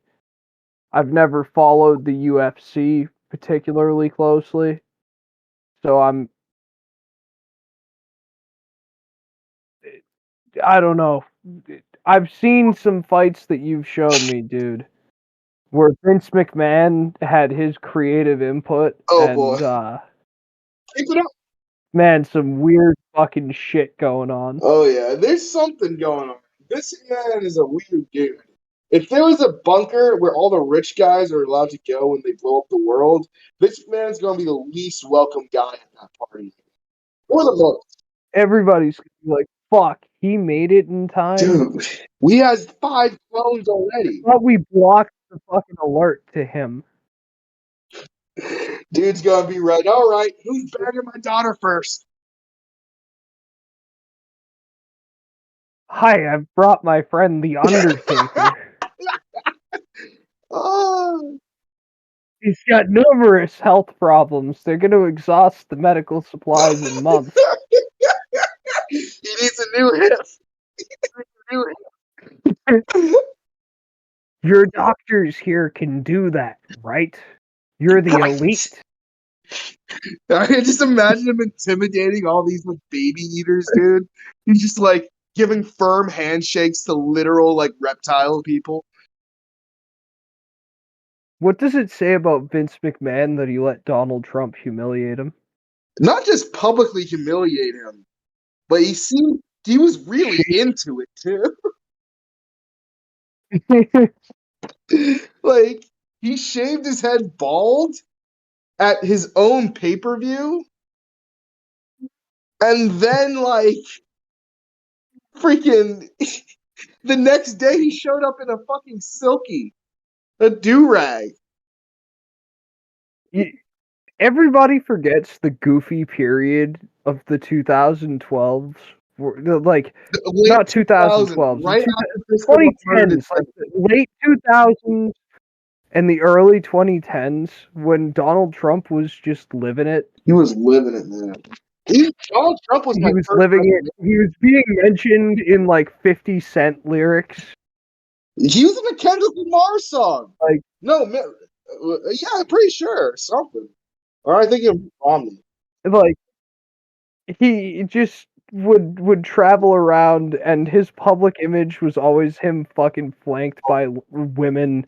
I've never followed the UFC particularly closely. So I don't know. I've seen some fights that you've showed me, dude, where Vince McMahon had his creative input, Oh boy. and Keep it up. man, some weird fucking shit going on. Oh yeah, there's something going on. This man is a weird dude. If there was a bunker where all the rich guys are allowed to go when they blow up the world, this man's gonna be the least welcome guy at that party. Or the most. Everybody's gonna be like, "Fuck, he made it in time." Dude, we has 5 clones already. But we blocked the fucking alert to him. Dude's gonna be right. All right, who's banging my daughter first? Hi, I've brought my friend the Undertaker. Oh. He's got numerous health problems. They're going to exhaust the medical supplies in months. He needs a new hip. Your doctors here can do that, right? You're the Right. elite. I can just imagine him intimidating all these like baby eaters, dude. He's just like giving firm handshakes to literal like reptile people. What does it say about Vince McMahon that he let Donald Trump humiliate him? Not just publicly humiliate him, but he was really into it too. Like he shaved his head bald at his own pay-per-view, and then like freaking the next day he showed up in a fucking silky, a do-rag. Everybody forgets the goofy period of the 2012s. Like, Late not 2012s, right the after Fiscal 2010s, like the late 2000s and the early 2010s, when Donald Trump was just living it. He was living it, man. Donald Trump was my He was first living president. it. He was being mentioned in like 50 Cent lyrics. He was in a Kendrick Lamar song. Like, no, man, yeah, I'm pretty sure something. Or I think it was Romney. like he just would travel around, and his public image was always him fucking flanked by women.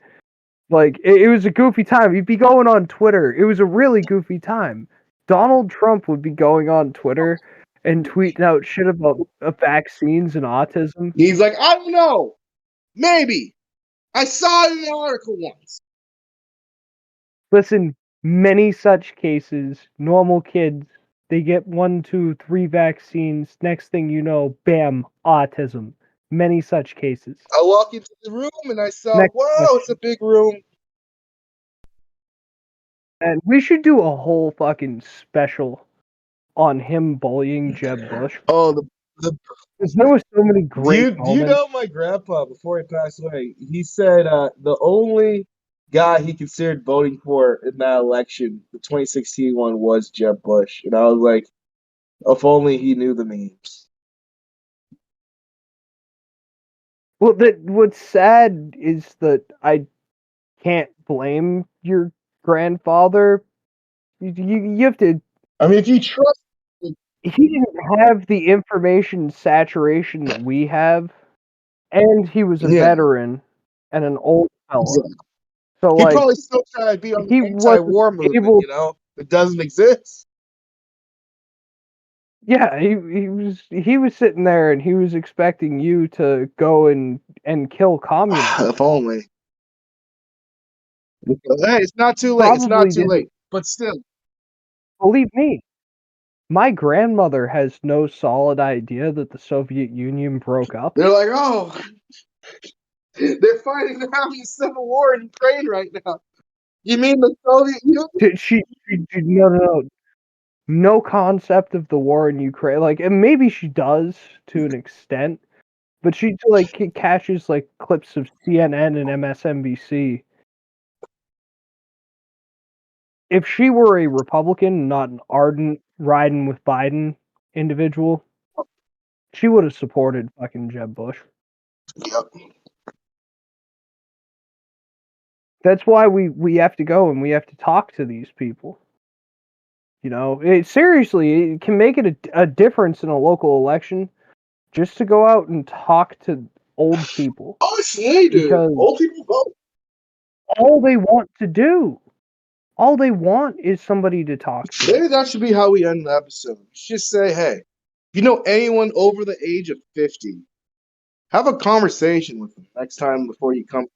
Like, it was a goofy time. He'd be going on Twitter. It was a really goofy time. Donald Trump would be going on Twitter and tweeting out shit about vaccines and autism. He's like, I don't know, maybe. I saw it in an article once. Listen, many such cases, normal kids, they get 1, 2, 3 vaccines. Next thing you know, bam, autism. Many such cases. I walk into the room and I saw, Next wow, question. it's a big room. And we should do a whole fucking special on him bullying Jeb Bush. Oh, the Because there was so many great do you know my grandpa, before he passed away, he said the only guy he considered voting for in that election, the 2016 one, was Jeb Bush. And I was like, if only he knew the memes. Well, what's sad is that I can't blame your grandfather. You have to. I mean, if you trust, He didn't have the information saturation that we have, and he was a Yeah. veteran and an old fella. Exactly. So, he like, probably still trying to be on the he anti-war wasn't movement, able- you know? It doesn't exist. yeah, he was sitting there and he was expecting you to go and kill communists. If only. Hey, it's not too late. It's not Probably too didn't. late. But still. Believe me, my grandmother has no solid idea that the Soviet Union broke up. They're like, oh, they're fighting, they're having a civil war in Ukraine right now. You mean the Soviet Union? She no concept of the war in Ukraine. Like, and maybe she does to an extent, but she like catches like clips of CNN and MSNBC. If she were a Republican, not an ardent riding with Biden individual, she would have supported fucking Jeb Bush. Yep. That's why we have to go and we have to talk to these people. You know, seriously, it can make it a difference in a local election just to go out and talk to old people. Oh, hey, dude. Because Old people vote. all they want to do, all they want is somebody to talk to. Maybe that should be how we end the episode. Just say, hey, if you know anyone over the age of 50, have a conversation with them next time before you come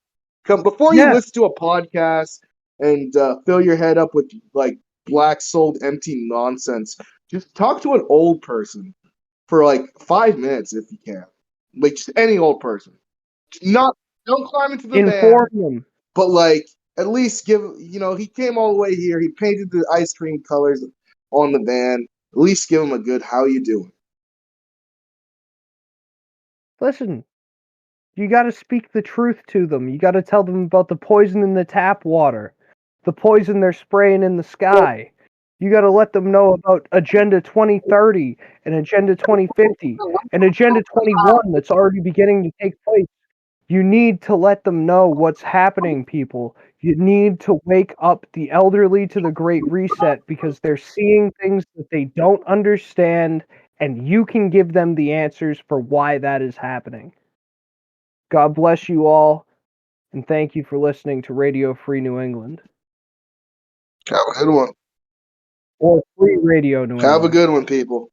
before you Yeah. listen to a podcast and fill your head up with like black souled empty nonsense. Just talk to an old person for like 5 minutes if you can. Like just any old person. Don't climb into the Inform van, them. but like at least give he came all the way here. He painted the ice cream colors on the van. At least give him a good how you doing. Listen, you got to speak the truth to them. You got to tell them about the poison in the tap water, the poison they're spraying in the sky. You got to let them know about Agenda 2030 and Agenda 2050 and Agenda 21 that's already beginning to take place. You need to let them know what's happening, people. You need to wake up the elderly to the Great Reset because they're seeing things that they don't understand, and you can give them the answers for why that is happening. God bless you all, and thank you for listening to Radio Free New England. Have a good one. Or Free Radio New England. Have a good one, people.